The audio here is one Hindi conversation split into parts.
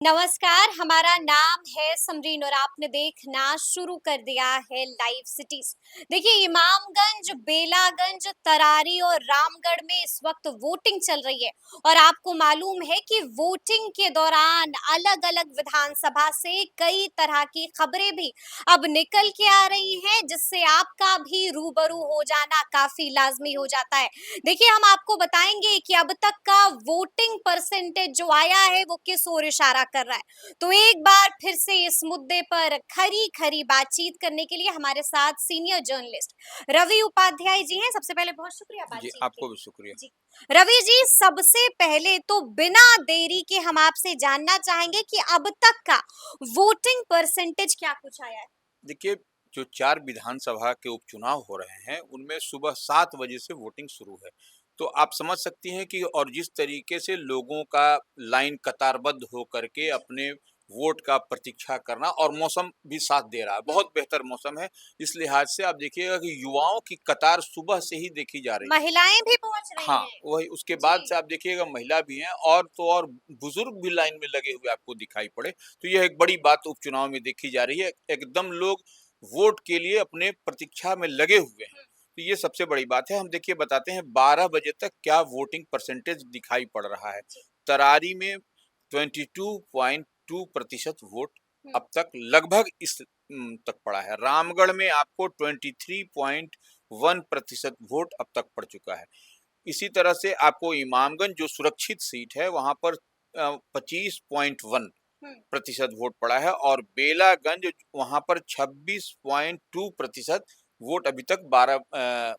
नमस्कार, हमारा नाम है समरीन और आपने देखना शुरू कर दिया है लाइव सिटीज। देखिए, इमामगंज, बेलागंज, तरारी और रामगढ़ में इस वक्त वोटिंग चल रही है और आपको मालूम है कि वोटिंग के दौरान अलग-अलग विधानसभा से कई तरह की खबरें भी अब निकल के आ रही हैं, जिससे आपका भी रूबरू हो जाना काफी लाजमी हो जाता है। देखिए, हम आपको बताएंगे कि अब तक का वोटिंग परसेंटेज जो आया है वो किस ओर इशारा कर रहा है। तो एक बार फिर से इस मुद्दे पर खरी खरी बातचीत करने के लिए हमारे साथ सीनियर जर्नलिस्ट रवि उपाध्याय जी हैं। सबसे पहले बहुत शुक्रिया जी, बातचीत के आपको भी लिए। शुक्रिया। जी, रवि जी, सबसे पहले तो बिना देरी के हम आपसे जानना चाहेंगे कि अब तक का वोटिंग परसेंटेज क्या कुछ आया है। देखिए, जो 4 विधानसभा के उपचुनाव हो रहे हैं, उनमें सुबह 7 बजे से वोटिंग शुरू है। तो आप समझ सकती हैं कि और जिस तरीके से लोगों का लाइन कतारबद्ध होकर के जी। अपने वोट का प्रतीक्षा करना और मौसम भी साथ दे रहा है, बहुत बेहतर मौसम है। इस लिहाज से आप देखिएगा कि युवाओं की कतार सुबह से ही देखी जा रही है। महिलाएं भी पहुंच रही हाँ, हैं। वही उसके बाद जी। से आप देखिएगा महिला भी हैं और तो और बुजुर्ग भी लाइन में लगे हुए आपको दिखाई पड़े। तो यह एक बड़ी बात उपचुनाव में देखी जा रही है। एकदम लोग वोट के लिए अपने प्रतीक्षा में लगे हुए हैं। तो ये सबसे बड़ी बात है। हम देखिए बताते हैं 12 बजे तक क्या वोटिंग परसेंटेज दिखाई पड़ रहा है। जी। तरारी में 22.2% वोट हम्म। अब तक लगभग इस तक पड़ा है। रामगढ़ में आपको 23.1% वोट अब तक पड़ चुका है। इसी तरह से आपको इमामगंज जो सुरक्षित सीट है वहां पर 25.1 हम्म। प्रतिशत वोट पड़ा है और बेलागंज वहां पर 26.2% वोट अभी तक 12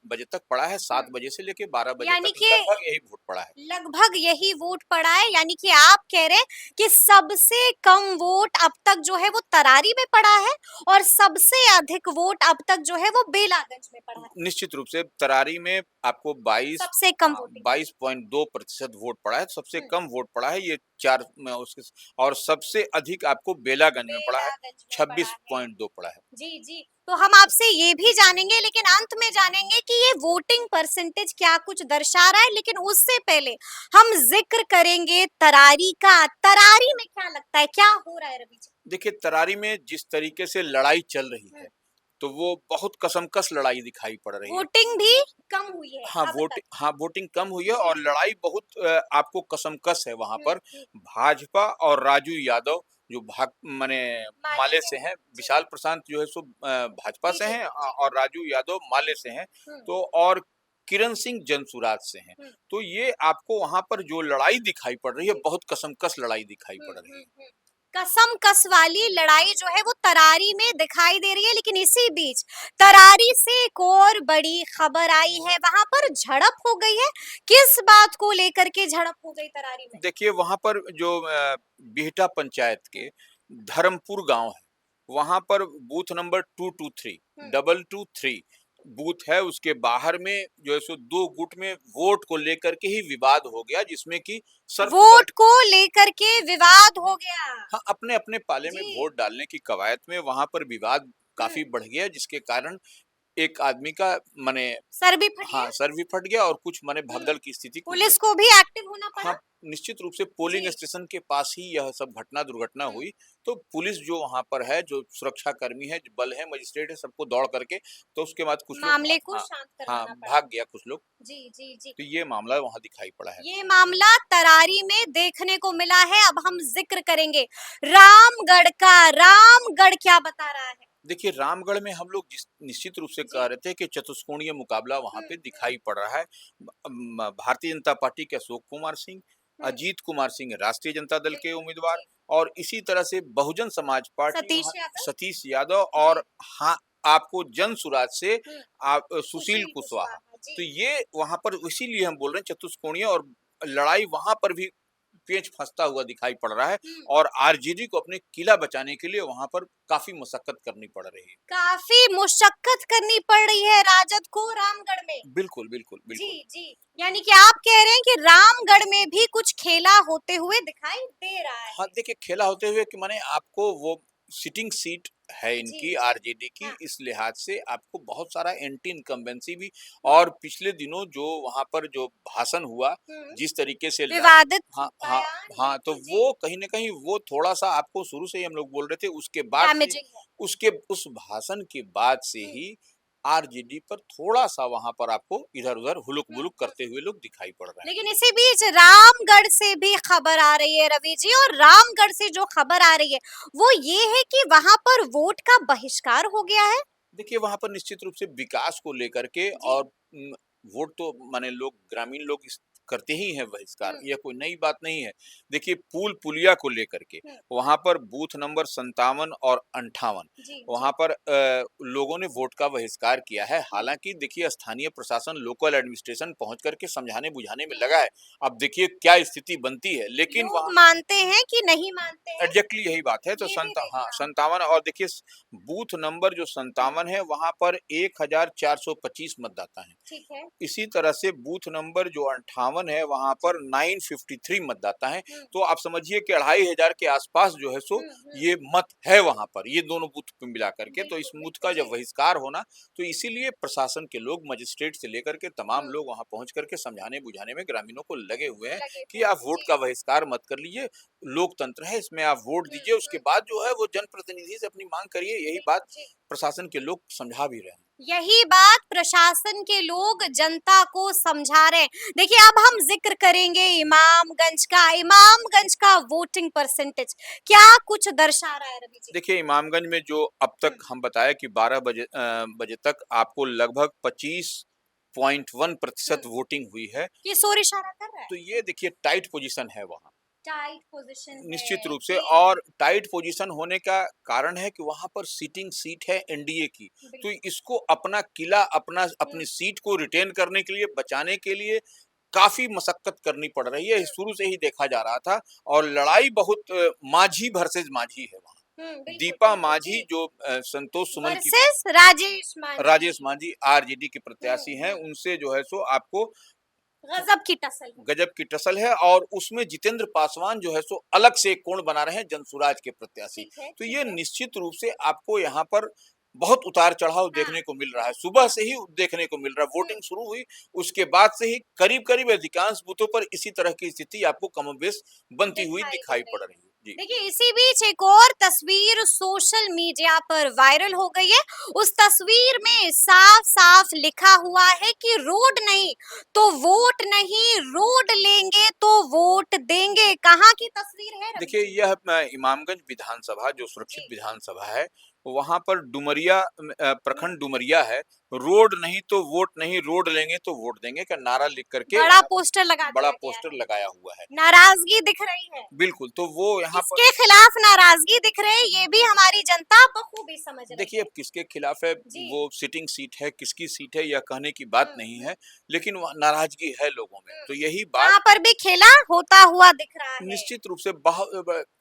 बजे तक पड़ा है। 7 हम्म। बजे से लेके 12 बजे यानी तक कि लगभग यही वोट पड़ा है। लगभग यही वोट पड़ा है, यानी कि आप कह रहे हैं कि सबसे कम वोट अब तक जो है वो तरारी में पड़ा है और सबसे अधिक वोट अब तक जो है वो बेलागंज में पड़ा है। निश्चित रूप से तरारी में आपको 22 सबसे कम हाँ, वोटिंग हुई। 22.2% वोट पड़ा है। सबसे हम्म। कम वोट पड़ा है ये 4 में उसके और सबसे अधिक आपको बेलागंज में पड़ा है, बेलागंज में पड़ा है। 26.2 पड़ा है। जी जी। तो हम आपसे ये भी जानेंगे, लेकिन अंत में जानेंगे कि ये वोटिंग परसेंटेज क्या कुछ दर्शा रहा है, लेकिन उससे पहले हम जिक्र करेंगे तरारी का। तरारी में क्या लगता है, क्या हो रहा है रवि जी? देखिए, तरारी में जिस तरीके से लड़ाई चल रही हम्म। है, तो वो बहुत कसमकस लड़ाई दिखाई पड़ रही है। वोटिंग भी कम हुई है अब तक। हाँ, वोटिंग कम हुई है जी। और लड़ाई बहुत आपको कसमकस है वहाँ पर। हम्म। भाजपा और राजू यादव जो भाग माने माले माले से से है। हैं, जी। विशाल प्रशांत जो है सो भाजपा से हैं बीजेपी। जी। और राजू यादव माले से हैं। हम्म। तो और किरण सिंह जनसुराज से हैं। हम्म। तो ये आपको वहाँ पर जो लड़ाई दिखाई पड़ रही है, जी। बहुत कसमकस लड़ाई दिखाई पड़ रही है। कसम कस वाली लड़ाई जो है वो तरारी में दिखाई दे रही है, लेकिन इसी बीच तरारी से एक और बड़ी खबर आई है। वहां पर झड़प हो गई है। किस बात को लेकर के झड़प हो गई तरारी में? देखिए वहाँ पर जो बिहटा पंचायत के धर्मपुर गांव है, वहाँ पर बूथ नंबर 223 हम्म। 223 बूथ है। उसके बाहर में जो है सो 2 गुट में वोट को लेकर के ही विवाद हो गया, जिसमें कि सर्फ वोट को लेकर के विवाद हो गया। हाँ, अपने अपने पाले में जी। वोट डालने की कवायद में वहां पर विवाद हम्म। काफी बढ़ गया, जिसके कारण एक आदमी का माने सर भी फट हाँ गया। सर भी फट गया और कुछ माने हम्म। भगदड़ की स्थिति कुछ पुलिस बन को भी एक्टिव होना हाँ, पड़ा। निश्चित रूप से पोलिंग जी। स्टेशन के पास ही यह सब दुर्घटना हम्म। हुई। तो पुलिस जो वहाँ पर है, जो सुरक्षा कर्मी है, जो बल है, मजिस्ट्रेट है, सबको दौड़ करके तो उसके बाद कुछ लोग मामले को हाँ, शांत हाँ, करवाना पड़ा। भाग गया कुछ लोग। जी जी जी। तो ये मामला वहाँ दिखाई पड़ा है। ये मामला तरारी में देखने को मिला है। अब हम जिक्र करेंगे रामगढ़ का। रामगढ़ क्या बता रहा है? देखिए, रामगढ़ में हम लोग जिस निश्चित रूप से कह जी। रहे थे कि चतुष्कोणीय मुकाबला वहाँ पे हम्म। दिखाई पड़ रहा है। भारतीय जनता पार्टी के अशोक कुमार सिंह, हम्म। अजीत कुमार सिंह राष्ट्रीय जनता दल जी के उम्मीदवार जी। और इसी तरह से बहुजन समाज पार्टी सतीश वहाँ यादव। सतीश यादव जी। और हाँ, आपको जन सुराज से हम्म। आप सुशील सुशील कुशवाहा। कुशवाहा। जी। तो ये वहाँ पर इसीलिए हम बोल रहे हैं चतुष्कोणीय और लड़ाई वहाँ पर भी पेंच फंसता हुआ दिखाई पड़ रहा है हम्म। और आरजेडी को अपने किला बचाने के लिए वहाँ पर काफी मशक्कत करनी पड़ रही है। काफी मुशक्कत करनी पड़ रही है राजद को रामगढ़ में। बिल्कुल, बिल्कुल, जी बिल्कुल। जी। यानी कि आप कह रहे हैं कि रामगढ़ में भी कुछ खेला होते हुए दिखाई दे रहा हाँ, है। देखिए खेला होते हुए कि माने आपको वो सिटिंग सीट है जी, इनकी जी। आरजेडी की, हाँ। इस लिहाज से आपको बहुत सारा एंटी इनकम्बेंसी भी। और पिछले दिनों जो वहां पर जो भाषण हुआ, हुँ। जिस तरीके से विवादित हाँ हाँ बयान हाँ, तो बिल्कुल जी, वो कहीं ना कहीं वो थोड़ा सा आपको शुरू से ही हम लोग बोल रहे थे, उसके बाद से डैमेजिंग है। उसके उस भाषण के बाद से हुँ, ही आरजेडी पर थोड़ा सा वहां पर आपको इधर उधर हुलुक हुँ, बुलुक हुँ। करते हुए लोग दिखाई पड़ रहे हैं। लेकिन इसी बीच रामगढ़ से भी खबर आ रही है रवि जी, और रामगढ़ से जो खबर आ रही है वो ये है कि वहां पर वोट का बहिष्कार हो गया है। देखिए, वहाँ पर निश्चित रूप से विकास को लेकर के जी। और वोट तो माने लोग, ग्रामीण लोग इस करते ही हैं बहिष्कार, हुँ, यह कोई नई बात नहीं है। देखिए, पुल पुलिया को लेकर के हुँ। वहाँ पर बूथ नंबर 57 और 58 जी, वहाँ जी। पर लोगों ने वोट का बहिष्कार किया है। हुँ, हालाँकि देखिए, स्थानीय प्रशासन, लोकल एडमिनिस्ट्रेशन पहुँच कर के समझाने-बुझाने में हुँ। लगा है। अब देखिए क्या स्थिति बनती है, लेकिन लोग वहाँ मानते हैं कि नहीं मानते हैं, एग्ज़ैक्टली यही बात है। तो ये भी हाँ, देखना होगा। 57 और देखिए बूथ नंबर जो हुँ, 57 है, वहाँ पर 1425 मतदाता हैं। ठीक है। इसी तरह से बूथ नंबर जो 58 है, वहाँ जी। पर 953 मतदाता हैं। हुँ, तो आप समझिए कि 2500 के आसपास जो है सो हुँ, हुँ। ये मत है वहाँ पर, ये दोनों बूथ पे मिला करके। तो इस बिल्कुल, बूथ बिल्कुल का जब जी। बहिष्कार होना, तो इसीलिए प्रशासन के लोग, मजिस्ट्रेट से लेकर के तमाम हुँ, लोग वहाँ पहुँच करके समझाने-बुझाने में ग्रामीणों को लगे हुए हैं लगे कि हुए आप हैं। वोट जी। का बहिष्कार मत कर लीजिए, लोकतंत्र है, इसमें आप वोट हुँ, दीजिए, उसके हुँ। बाद जो है वो जनप्रतिनिधि से अपनी माँग करिए, यही बात बिल्कुल जी। प्रशासन के लोग समझा भी रहे हैं। यही बात प्रशासन के लोग जनता को समझा रहे हैं। देखिए, अब हम जिक्र करेंगे इमामगंज का वोटिंग परसेंटेज क्या कुछ दर्शा रहा है रवि जी? देखिए, इमामगंज में जो अब तक हुँ, हम बताया कि 12 बजे तक आपको लगभग 25.1% हुँ। वोटिंग हुई है। ये शोर इशारा कर रहा है? तो ये देखिए टाइट पोजीशन है वहाँ, टाइट पोज़ीशन निश्चित है। रूप से। जी, और टाइट पोजीशन होने का कारण है कि वहाँ पर सिटिंग सीट है एनडीए की। तो बिल्कुल। इसको अपना किला, हुँ, अपनी सीट को रिटेन करने के लिए, बचाने के लिए काफ़ी मशक्कत करनी पड़ रही है। हुँ, शुरू से ही देखा जा रहा था और लड़ाई बहुत मांझी वर्सेस मांझी है वहाँ। हुँ, बिल्कुल, दीपा बिल्कुल, मांझी जी। जो संतोष सुमन की, वर्सेस राजेश मांझी। राजेश मांझी आरजेडी के हुँ, प्रत्याशी हैं, हुँ। उनसे जो है सो आपको गज़ब की टसल है। गजब की टसल है। और उसमें जितेंद्र पासवान जो है सो अलग से एक कोण बना रहे हैं, जनसुराज के प्रत्याशी। ठीक है, तो ठीक ये है। निश्चित रूप से आपको यहाँ पर बहुत उतार-चढ़ाव हाँ, देखने को मिल रहा है। सुबह हाँ। से ही देखने को मिल रहा है। हुँ, वोटिंग शुरू हुई, उसके बाद से ही करीब-करीब अधिकांश बूथों पर इसी तरह की स्थिति आपको कमोबेश बनती हुई दिखाई दे दिखाई रही पड़ है। रही है। जी। देखिए, इसी बीच एक और तस्वीर सोशल मीडिया पर वायरल हो गई है। उस तस्वीर में साफ-साफ लिखा हुआ है कि रोड नहीं तो वोट नहीं, रोड लेंगे तो वोट देंगे। कहाँ की तस्वीर है रवि देखिए, जी? यह इमामगंज विधानसभा जो सुरक्षित जी। विधानसभा है, वहाँ पर डुमरिया हुँ, प्रखंड डुमरिया है। रोड नहीं तो वोट नहीं, रोड लेंगे तो वोट देंगे का नारा लिख करके बड़ा वहाँ पोस्टर लगा बड़ा दिया गया पोस्टर है। लगाया हुआ है। नाराज़गी दिख रही है। बिल्कुल, तो वो यहाँ पर किसके खिलाफ नाराज़गी दिख रही है, ये भी हमारी जनता बखूबी समझ रही देखिए, है। अब किसके खिलाफ है, जी। वो सिटिंग सीट है, किसकी सीट है, यह कहने की बात हुँ, नहीं हुँ, है, लेकिन वहाँ नाराज़गी है लोगों में। हुँ। तो यही बात वहाँ पर भी खेला होता हुआ दिख रहा है। निश्चित रूप से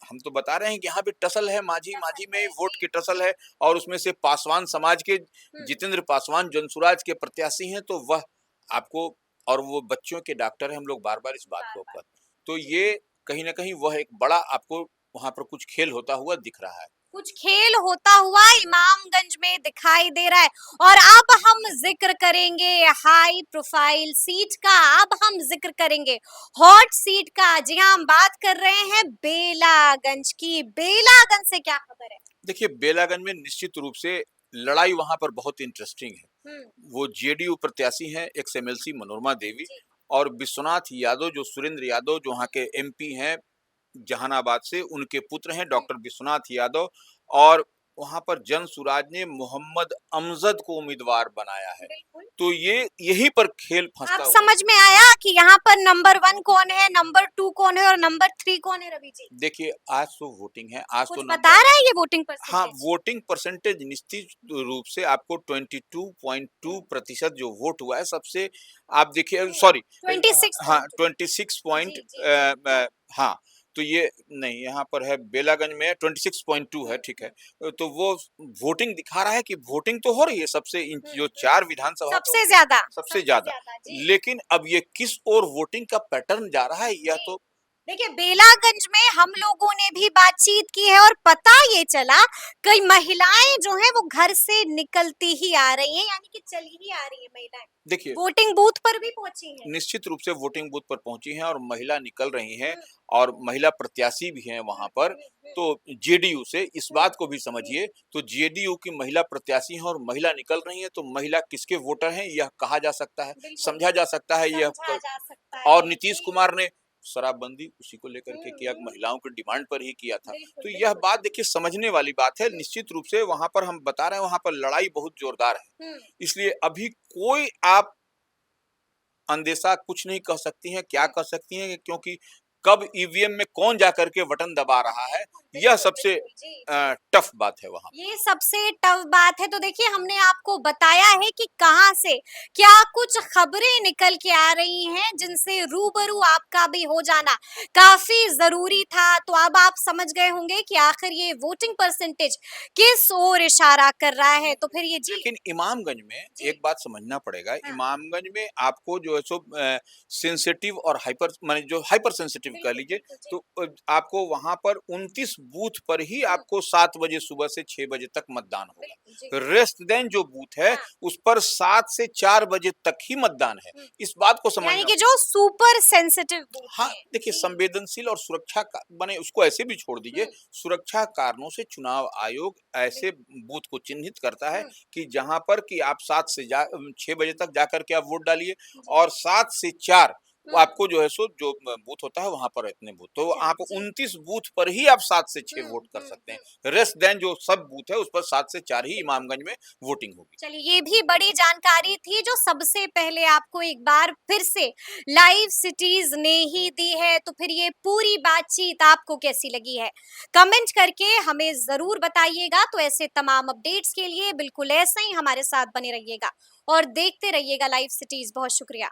हम तो बता रहे हैं कि यहाँ पे टसल है, टसल मांझी में ही है। वोट जी, की टसल जी। है। और उसमें से पासवान समाज के हुँ, जितेंद्र पासवान जनसुराज के प्रत्याशी हैं, तो वह आपको, और वो बच्चों के डॉक्टर हैं, हम लोग बार-बार इस बात को बार-बार। तो जी। ये कहीं न कहीं वह एक बड़ा आपको वहाँ पर कुछ खेल होता हुआ दिख रहा है। कुछ खेल होता हुआ इमामगंज में दिखाई दे रहा है। और अब हम जिक्र करेंगे हाई प्रोफाइल सीट का, अब हम जिक्र करेंगे हॉट सीट का। जी हाँ, हम बात कर रहे हैं बेलागंज की। बेलागंज से क्या खबर है? देखिए, बेलागंज में निश्चित रूप से लड़ाई वहाँ पर बहुत इंटरेस्टिंग है। हुँ, वो जेडीयू प्रत्याशी हैं, एक्स एमएलसी मनोरमा देवी, जी। और विश्वनाथ यादव जो सुरेंद्र यादव जो वहाँ हुँ, के एमपी हैं जहानाबाद से, उनके पुत्र हैं हुँ, डॉक्टर विश्वनाथ यादव। और वहाँ पर जनसुराज ने मोहम्मद अमजद को उम्मीदवार बनाया है। बिल्कुल। तो ये यहीं पर खेल अब फंसता हुआ समझ में आया कि यहाँ पर नंबर 1 कौन है, नंबर 2 कौन है और नंबर 3 कौन है रवि जी? देखिए, आज तो वोटिंग है, आज तो कुछ बता नंबर रहा है ये वोटिंग हाँ, परसेंटेज? वोटिंग परसेंटेज निश्चित रूप से आपको हुँ, 22.2% जो वोट हुआ है, सबसे आप देखिए, हुँ, सॉरी, हाँ, 26.2। 26 पॉइंट जी, जी, जी। हाँ, तो ये नहीं, यहाँ पर है बेलागंज में 26.2 है, हुँ, ठीक है। हुँ, तो वो वोटिंग दिखा रहा है कि वोटिंग तो हो रही है सबसे, इन हुँ, जो हुँ। 4 विधानसभा है सबसे उनमें ज़्यादा, सबसे सबसे ज़्यादा। ज़्यादा, जी। लेकिन अब ये किस ओर वोटिंग का पैटर्न जा रहा है, यह जी, तो देखिए बेलागंज में हम लोगों ने भी बातचीत की है और पता ये चला कई महिलाएं जो हैं वो घर से निकलती ही आ रही हैं, यानी कि चली ही आ रही है महिलाएं, देखिए, वोटिंग बूथ पर भी पहुंची हैं। निश्चित रूप से वोटिंग बूथ पर पहुंची हैं और महिला निकल रही हैं हम्म, और महिला प्रत्याशी भी हैं वहां पर। तो जेडीयू से इस हम्म, बात को भी समझिए, तो जेडीयू की महिला प्रत्याशी हैं और महिला निकल रही हैं, तो महिला किसके वोटर हैं यह कहा जा सकता है, बिल्कुल समझा जा सकता है यह समझा जा सकता और है नीतीश जी। कुमार ने शराबबंदी उसी को लेकर के किया, हम्म, महिलाओं की डिमांड पर ही किया था। बिल्कुल तो यह बिल्कुल। बात देखिए समझने वाली बात है। हम्म, निश्चित रूप से वहां पर हम बता रहे हैं, वहां पर लड़ाई बहुत जोरदार है। हम्म, इसलिए अभी कोई आप अंदेशा कुछ नहीं कह सकती हैं, क्या हम्म, कह सकती हैं, क्योंकि कब ईवीएम में कौन जाकर के बटन दबा रहा है, बिल्कुल यह बिल्कुल सबसे बिल्कुल जी जी। टफ बात है वहां ये सबसे टफ बात है। तो देखिए हमने आपको बताया है कि कहाँ से क्या कुछ खबरें निकल के आ रही हैं जिनसे रूबरू आपका भी हो जाना काफी जरूरी था। तो अब आप समझ गए होंगे कि आखिर ये वोटिंग परसेंटेज किस ओर इशारा कर रहा है। पर। तो फिर ये जी लेकिन इमामगंज में जी एक बात समझना पड़ेगा, हाँ इमामगंज में आपको जो है सो सेंसिटिव और हाइपर माने जो हाइपर सेंसिटिव कह बिल्कुल लीजिए, बिल्कुल जी तो आपको वहां पर 29 बूथ पर ही हम्म, आपको 7 बजे सुबह से 6 बजे तक मतदान बिल्कुल जी होगा। रेस्ट देन जो बूथ है हाँ उस पर 7 से 4 बजे तक ही मतदान है। हम्म, इस बात को यानी समझना। कि जो सुपर सेंसिटिव बूथ हाँ, हैं देखिए जी संवेदनशील और सुरक्षा का माने उसको ऐसे भी छोड़ दीजिए, हम्म, सुरक्षा कारणों से चुनाव आयोग ऐसे बिल्कुल बूथ को चिन्हित करता है हम्म, कि जहां पर कि आप 6 बजे तक जाकर के आप वोट डालिए जी और 7 से 4 हम्म, आपको जो है सो जो बूथ होता है वहां पर इतने बूथ, तो आप चलिए जी 29 बूथ पर ही आप 7 से 6 वोट कर सकते हुँ। हैं। रेस्ट देन जो सब बूथ है उस पर 7 से 4 ही बिल्कुल। इमामगंज में वोटिंग होगी। चलिए ये भी बड़ी जानकारी थी जो सबसे पहले आपको एक बार फिर से लाइव सिटीज़ ने ही दी है, तो फिर ये पूरी बातचीत आपको कैसी लगी है? कमेंट करके हमें ज़रूर बताइएगा। तो ऐसे तमाम अपडेट्स के लिए बिल्कुल ऐसे ही हमारे साथ बने रहिएगा और देखते रहिएगा लाइव सिटीज़। बहुत शुक्रिया।